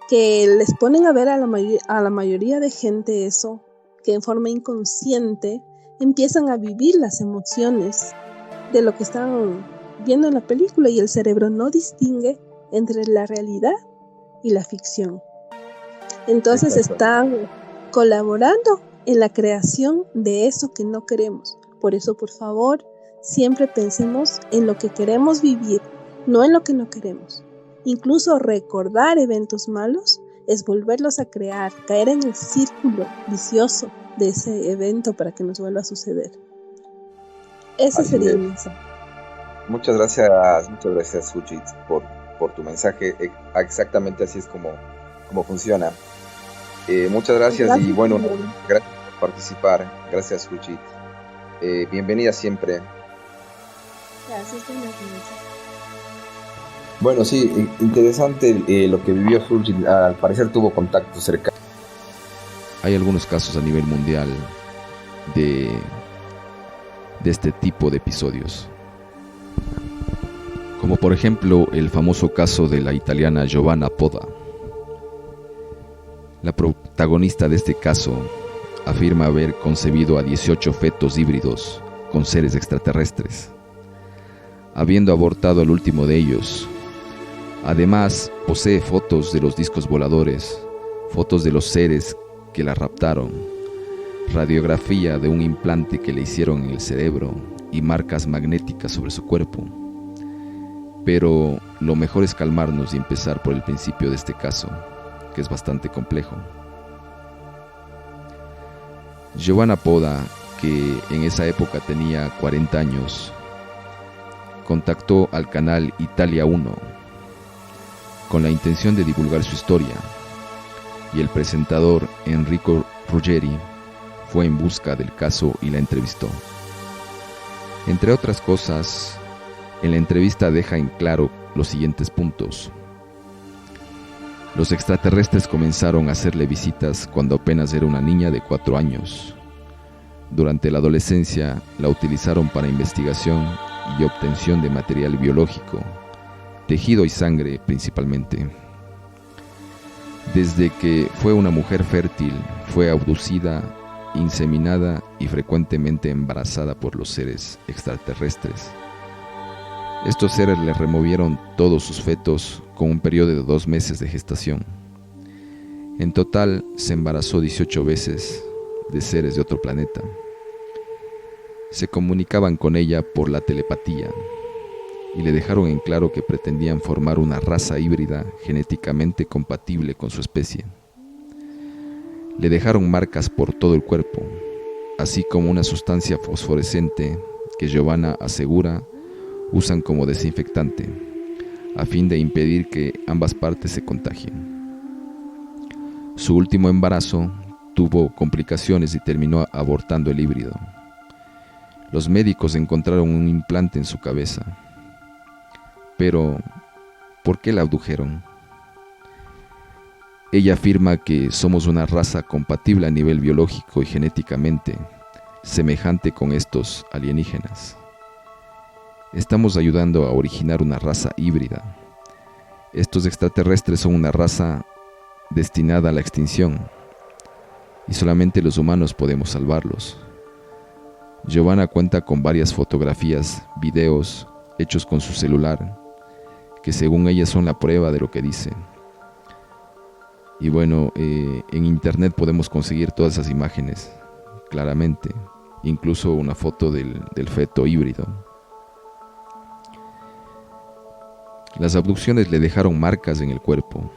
que les ponen a ver a la mayoría de gente eso, que en forma inconsciente empiezan a vivir las emociones de lo que están viendo en la película, y el cerebro no distingue entre la realidad y la ficción. Entonces están colaborando en la creación de eso que no queremos. Por eso, por favor, siempre pensemos en lo que queremos vivir, no en lo que no queremos. Incluso recordar eventos malos es volverlos a crear, caer en el círculo vicioso de ese evento para que nos vuelva a suceder. Ese sería el mensaje. Muchas gracias, Suchitz, por tu mensaje. Exactamente así es como cómo funciona. Muchas gracias y bueno, gracias por participar. Gracias, Suchit. Bienvenida siempre. Gracias, buenas noches. Bueno, sí, interesante lo que vivió Suchit. Al parecer tuvo contacto cercano. Hay algunos casos a nivel mundial de este tipo de episodios. Como por ejemplo el famoso caso de la italiana Giovanna Poda. La protagonista de este caso afirma haber concebido a 18 fetos híbridos con seres extraterrestres, habiendo abortado al último de ellos. Además, posee fotos de los discos voladores, fotos de los seres que la raptaron, radiografía de un implante que le hicieron en el cerebro y marcas magnéticas sobre su cuerpo. Pero lo mejor es calmarnos y empezar por el principio de este caso, que es bastante complejo. Giovanna Poda, que en esa época tenía 40 años, contactó al canal Italia 1 con la intención de divulgar su historia, y el presentador Enrico Ruggeri fue en busca del caso y la entrevistó. Entre otras cosas, en la entrevista deja en claro los siguientes puntos. Los extraterrestres comenzaron a hacerle visitas cuando apenas era una niña de 4 años. Durante la adolescencia la utilizaron para investigación y obtención de material biológico, tejido y sangre principalmente. Desde que fue una mujer fértil, fue abducida, inseminada y frecuentemente embarazada por los seres extraterrestres. Estos seres le removieron todos sus fetos con un periodo de 2 meses de gestación. En total se embarazó 18 veces de seres de otro planeta. Se comunicaban con ella por la telepatía y le dejaron en claro que pretendían formar una raza híbrida genéticamente compatible con su especie. Le dejaron marcas por todo el cuerpo, así como una sustancia fosforescente que Giovanna asegura usan como desinfectante, a fin de impedir que ambas partes se contagien. Su último embarazo tuvo complicaciones y terminó abortando el híbrido. Los médicos encontraron un implante en su cabeza. Pero, ¿por qué la abdujeron? Ella afirma que somos una raza compatible a nivel biológico y genéticamente, semejante con estos alienígenas. Estamos ayudando a originar una raza híbrida. Estos extraterrestres son una raza destinada a la extinción y solamente los humanos podemos salvarlos. Giovanna cuenta con varias fotografías, videos hechos con su celular, que según ella son la prueba de lo que dice. Y bueno, en internet podemos conseguir todas esas imágenes, claramente, incluso una foto del feto híbrido. Las abducciones le dejaron marcas en el cuerpo,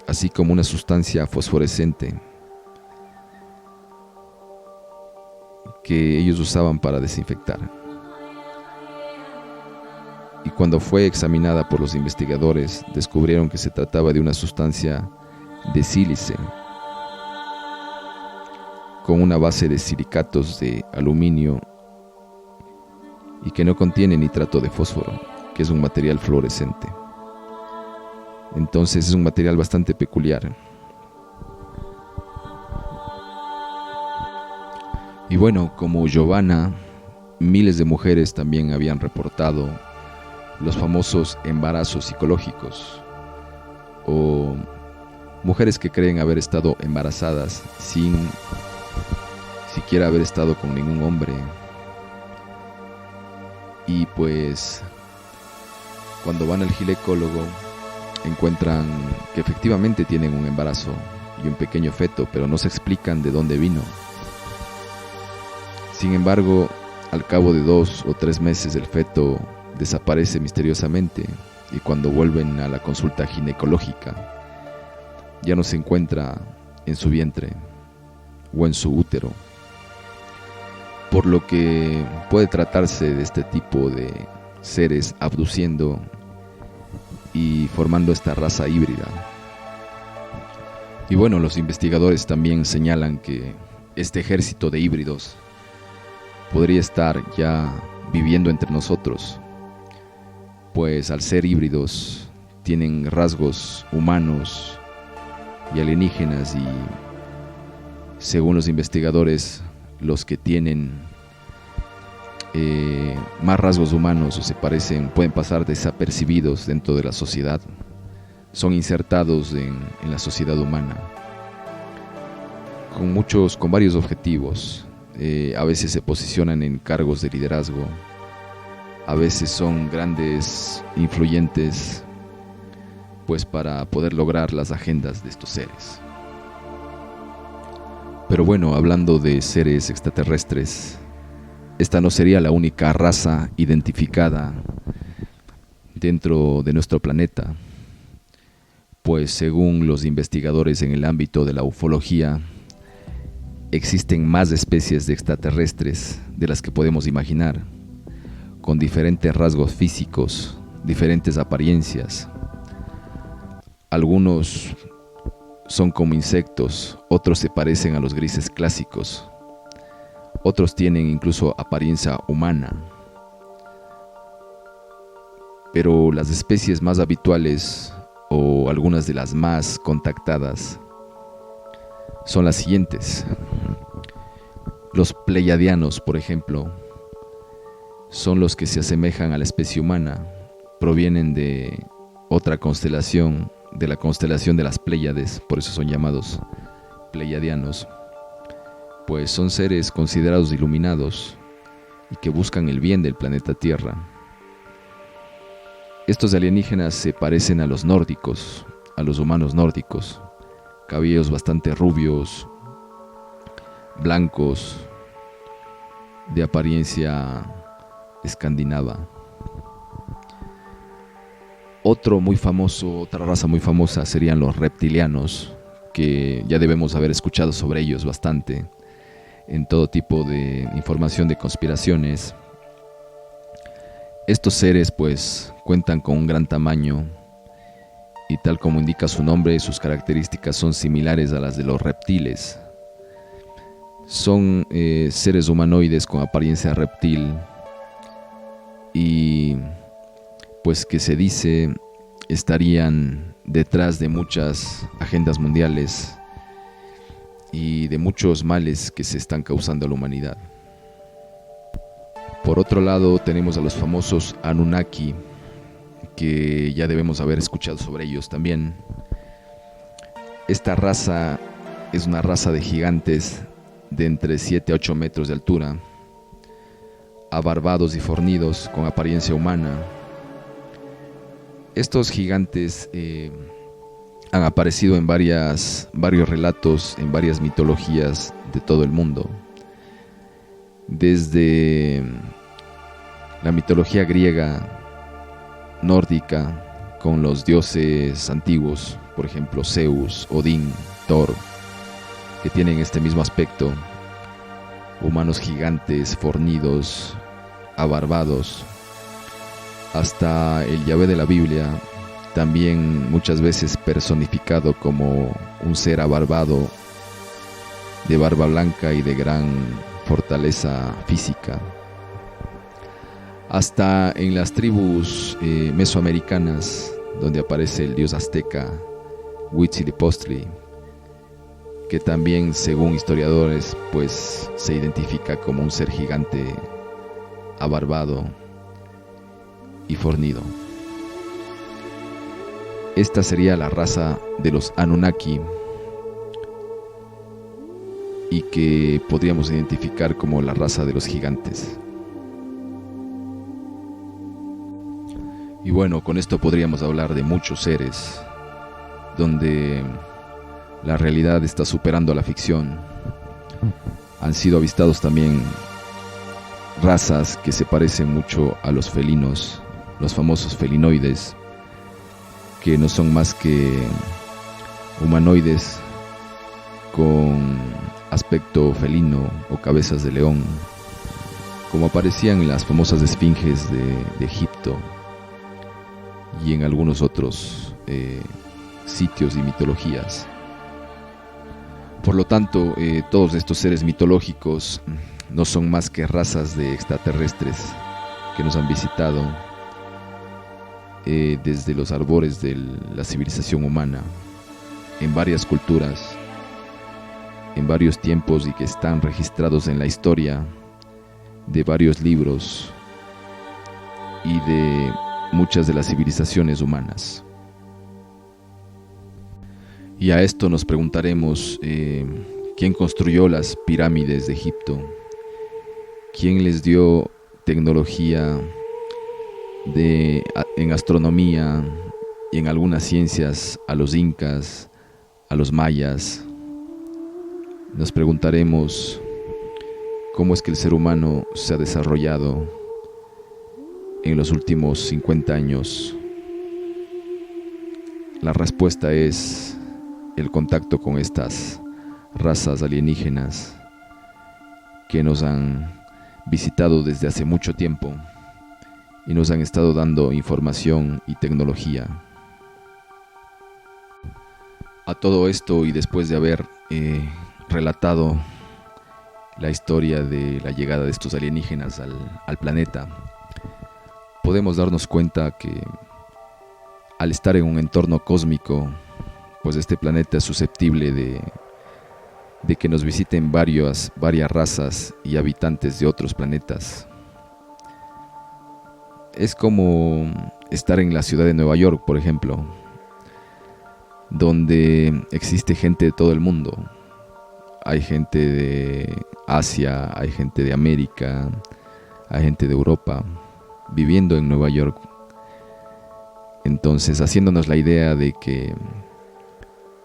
así como una sustancia fosforescente que ellos usaban para desinfectar. Y cuando fue examinada por los investigadores, descubrieron que se trataba de una sustancia de sílice con una base de silicatos de aluminio y que no contiene nitrato de fósforo, que es un material fluorescente. Entonces es un material bastante peculiar. Y bueno, como Giovanna, miles de mujeres también habían reportado los famosos embarazos psicológicos, o mujeres que creen haber estado embarazadas sin siquiera haber estado con ningún hombre. Y pues cuando van al ginecólogo encuentran que efectivamente tienen un embarazo y un pequeño feto, pero no se explican de dónde vino. Sin embargo, al cabo de 2 o 3 meses el feto desaparece misteriosamente y cuando vuelven a la consulta ginecológica ya no se encuentra en su vientre o en su útero, por lo que puede tratarse de este tipo de seres abduciendo y formando esta raza híbrida. Y bueno, los investigadores también señalan que este ejército de híbridos podría estar ya viviendo entre nosotros, pues al ser híbridos tienen rasgos humanos y alienígenas, y según los investigadores, los que tienen más rasgos humanos o se parecen, pueden pasar desapercibidos dentro de la sociedad, son insertados en la sociedad humana con varios objetivos. A veces se posicionan en cargos de liderazgo, a veces son grandes influyentes, pues para poder lograr las agendas de estos seres. Pero bueno, hablando de seres extraterrestres, esta no sería la única raza identificada dentro de nuestro planeta, pues según los investigadores en el ámbito de la ufología, existen más especies de extraterrestres de las que podemos imaginar, con diferentes rasgos físicos, diferentes apariencias. Algunos son como insectos, otros se parecen a los grises clásicos, otros tienen incluso apariencia humana. Pero las especies más habituales, o algunas de las más contactadas, son las siguientes. Los pleiadianos, por ejemplo, son los que se asemejan a la especie humana, provienen de otra constelación, de la constelación de las Pléyades, por eso son llamados pleiadianos, pues son seres considerados iluminados y que buscan el bien del planeta Tierra. Estos alienígenas se parecen a los nórdicos, a los humanos nórdicos, cabellos bastante rubios, blancos, de apariencia escandinava. Otra raza muy famosa serían los reptilianos, que ya debemos haber escuchado sobre ellos bastante en todo tipo de información de conspiraciones. Estos seres pues cuentan con un gran tamaño y, tal como indica su nombre, sus características son similares a las de los reptiles. Son seres humanoides con apariencia reptil y pues que se dice estarían detrás de muchas agendas mundiales y de muchos males que se están causando a la humanidad. Por otro lado, tenemos a los famosos Anunnaki, que ya debemos haber escuchado sobre ellos también. Esta raza es una raza de gigantes de entre 7 a 8 metros de altura, abarbados y fornidos con apariencia humana. Estos gigantes han aparecido en varios relatos, en varias mitologías de todo el mundo. Desde la mitología griega, nórdica, con los dioses antiguos, por ejemplo Zeus, Odín, Thor, que tienen este mismo aspecto, humanos gigantes, fornidos, abarbados, hasta el Yahvé de la Biblia, también muchas veces personificado como un ser abarbado, de barba blanca y de gran fortaleza física. Hasta en las tribus mesoamericanas, donde aparece el dios azteca Huitzilopochtli, que también, según historiadores, pues se identifica como un ser gigante abarbado y fornido. Esta sería la raza de los Anunnaki, y que podríamos identificar como la raza de los gigantes. Y bueno, con esto podríamos hablar de muchos seres donde la realidad está superando a la ficción. Han sido avistados también razas que se parecen mucho a los felinos, los famosos felinoides, que no son más que humanoides con aspecto felino o cabezas de león, como aparecían en las famosas esfinges de Egipto y en algunos otros sitios y mitologías. Por lo tanto, todos estos seres mitológicos no son más que razas de extraterrestres que nos han visitado desde los albores de la civilización humana, en varias culturas, en varios tiempos, y que están registrados en la historia de varios libros y de muchas de las civilizaciones humanas. Y a esto nos preguntaremos, ¿quién construyó las pirámides de Egipto? ¿Quién les dio tecnología en astronomía y en algunas ciencias a los incas, a los mayas? Nos preguntaremos cómo es que el ser humano se ha desarrollado en los últimos 50 años. La respuesta es el contacto con estas razas alienígenas que nos han visitado desde hace mucho tiempo y nos han estado dando información y tecnología. A todo esto, y después de haber relatado la historia de la llegada de estos alienígenas al planeta, podemos darnos cuenta que al estar en un entorno cósmico, pues este planeta es susceptible de que nos visiten varias razas y habitantes de otros planetas. Es como estar en la ciudad de Nueva York, por ejemplo, donde existe gente de todo el mundo. Hay gente de Asia, hay gente de América, hay gente de Europa viviendo en Nueva York. Entonces, haciéndonos la idea de que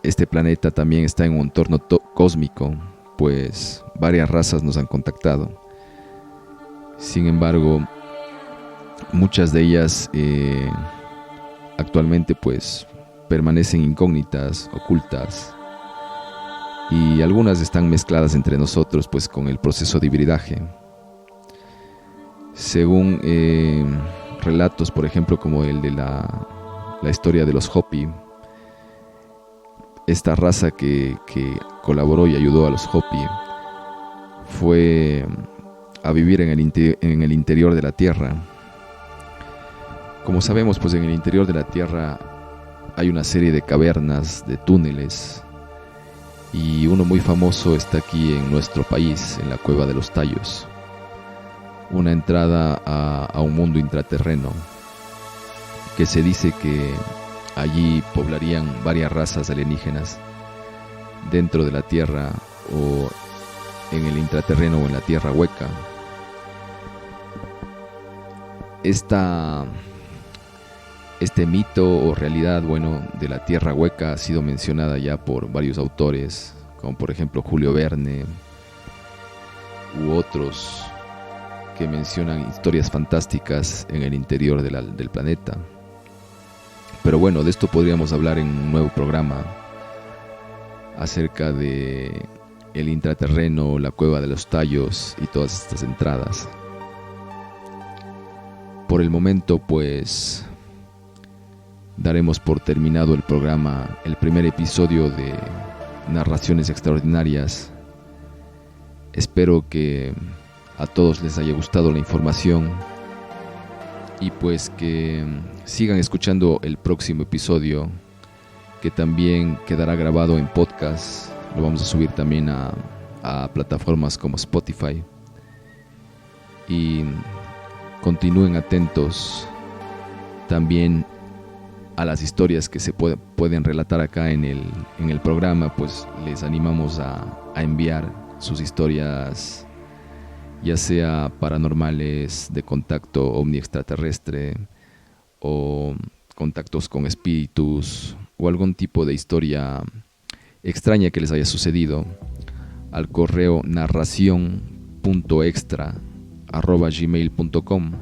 este planeta también está en un entorno cósmico, pues varias razas nos han contactado. Sin embargo, muchas de ellas actualmente pues permanecen incógnitas, ocultas, y algunas están mezcladas entre nosotros pues con el proceso de hibridaje. Según relatos, por ejemplo, como el de la historia de los Hopi, esta raza que colaboró y ayudó a los Hopi fue a vivir en el interior de la Tierra. Como sabemos, pues en el interior de la Tierra hay una serie de cavernas, de túneles, y uno muy famoso está aquí en nuestro país, en la Cueva de los Tallos, una entrada a un mundo intraterreno que se dice que allí poblarían varias razas alienígenas dentro de la Tierra, o en el intraterreno, o en la Tierra hueca. Este mito o realidad, de la Tierra hueca ha sido mencionada ya por varios autores, como por ejemplo Julio Verne u otros que mencionan historias fantásticas en el interior del planeta. Pero bueno, de esto podríamos hablar en un nuevo programa acerca de el intraterreno, la Cueva de los Tallos y todas estas entradas. Por el momento, pues, daremos por terminado el programa, el primer episodio de Narraciones Extraordinarias. Espero que a todos les haya gustado la información y pues que sigan escuchando el próximo episodio, que también quedará grabado en podcast. Lo vamos a subir también a plataformas como Spotify. Y continúen atentos también a las historias que se pueden relatar acá en el programa. Pues les animamos a enviar sus historias, ya sea paranormales, de contacto ovni extraterrestre, o contactos con espíritus, o algún tipo de historia extraña que les haya sucedido, al correo narracion.extra@gmail.com.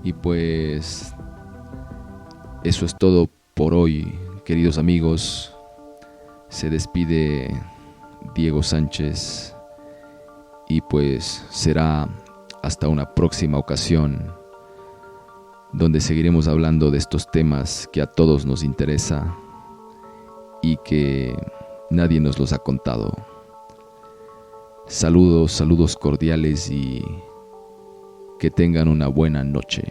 Y pues eso es todo por hoy, queridos amigos. Se despide Diego Sánchez, y pues será hasta una próxima ocasión, donde seguiremos hablando de estos temas que a todos nos interesa y que nadie nos los ha contado. Saludos cordiales y que tengan una buena noche.